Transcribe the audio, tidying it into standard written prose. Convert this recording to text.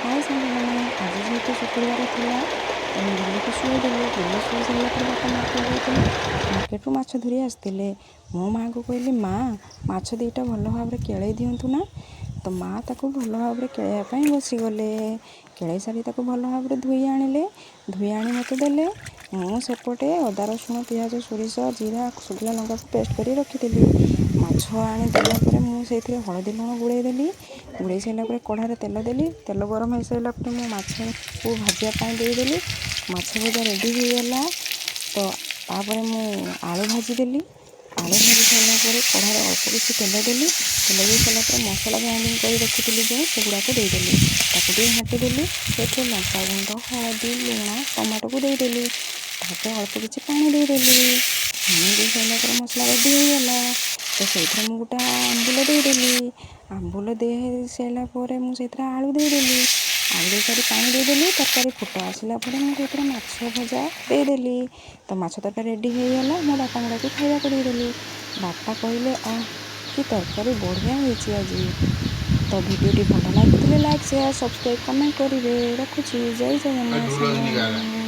हाय साଙ୍ଗମାନେ ଆଜି ଯେହେତୁ ଶୁକ୍ରବାର ଥିଲା ତ ମୁଁ ବିଲକୁ ଶୋଇଦେଲି। ବିଲ ଶୋଇ ସାରିଲା ପରେ ବାପା ମାର୍କେଟ ଯାଇଥିଲେ। ମାର୍କେଟରୁ ମାଛ ଧରି ଆସିଥିଲେ। ମୋ ମାଆଙ୍କୁ କହିଲି, ମା ମାଛ ଦୁଇଟା ଭଲ ଭାବରେ କେଳେଇ ଦିଅନ୍ତୁ ନା। ତ ମା ତାକୁ ଭଲ ଭାବରେ କେଳେଇବା ପାଇଁ ବସିଗଲେ। କେଳେଇ ସାରି ତାକୁ ଭଲ ଭାବରେ ଧୋଇ ଆଣିଲେ। ଧୋଇ ଆଣି ମୋତେ ଦେଲେ। ମୁଁ ସେପଟେ ଅଦା ରସୁଣ ପିଆଜ ସୋରିଷ ଜିରା ଶୁଖିଲା ଲଙ୍କାକୁ ପେଷ୍ଟ କରି ରଖିଥିଲି। ମାଛ ଆଣି ଦେଲା ପରେ ମୁଁ ସେଇଥିରେ ହଳଦୀ ଲୁଣ ଗୋଳେଇ ଦେଲି। ଗୋଳେଇ ସାରିଲା ପରେ କଢ଼ାରେ ତେଲ ଦେଲି। ତେଲ ଗରମ ହେଇସାରିଲା ପରେ ମୁଁ ମାଛକୁ ଭାଜିବା ପାଇଁ ଦେଇଦେଲି। ମାଛ ଭଜା ରେଡ଼ି ହୋଇଗଲା। ତ ତାପରେ ମୁଁ ଆଳୁ ଭାଜିଦେଲି। ଆଳୁ ଭାଜି ସାରିଲା ପରେ କଢ଼ାରେ ଅଳ୍ପ କିଛି ତେଲ ଦେଲି। ତେଲ ଦେଇ ସାରିଲା ପରେ ମସଲା ଗ୍ରାଇଣ୍ଡିଙ୍ଗ କରି ରଖିଥିଲି ଯେଉଁ ସେଗୁଡ଼ାକୁ ଦେଇଦେଲି। ତାକୁ ଟିକେ ଘାଣ୍ଟି ଦେଲି। ସେଥିରେ ଲଙ୍କା ଗୁଣ୍ଡ ହଳଦୀ ଲୁଣ ଟମାଟୋକୁ ଦେଇଦେଲି। ତାପରେ ଅଳ୍ପ କିଛି ପାଣି ଦେଇଦେଲି। ପାଣି ଦେଇ ସାରିଲା ପରେ ମସଲା ରେଡ଼ି ହୋଇଗଲା। ତ ସେଇଥିରେ ମୁଁ ଗୋଟେ ଆମ୍ବୁଲ ଦେଇଦେଲି। ଆମ୍ବୁଲ ଦେଇ ସାରିଲା ପରେ ମୁଁ ସେଇଥିରେ ଆଳୁ ଦେଇଦେଲି। ଆଳୁ ଦେଇ ସାରି ପାଣି ଦେଇଦେଲି। ତରକାରୀ ଫୁଟ ଆସିଲା ପରେ ମୁଁ ସେଇଥିରେ ମାଛ ଭଜା ଦେଇଦେଲି। ତ ମାଛ ତରକାରୀ ରେଡ଼ି ହୋଇଗଲା। ମୋ ବାପାଙ୍କୁ ଡାକି ଖାଇବାକୁ ଦେଇଦେଲି। ବାପା କହିଲେ, କି ତରକାରୀ ବଢ଼ିଆ ହେଇଛି ଆଜି। ତ ଭିଡ଼ିଓଟି ଭଲ ଲାଗିଥିଲେ ଲାଇକ୍ ସେୟାର ସବସ୍କ୍ରାଇବ୍ କମେଣ୍ଟ କରିବେ। ରଖୁଛି। ଜୟ ଜଗନ୍ନାଥ ସାଙ୍ଗମାନେ।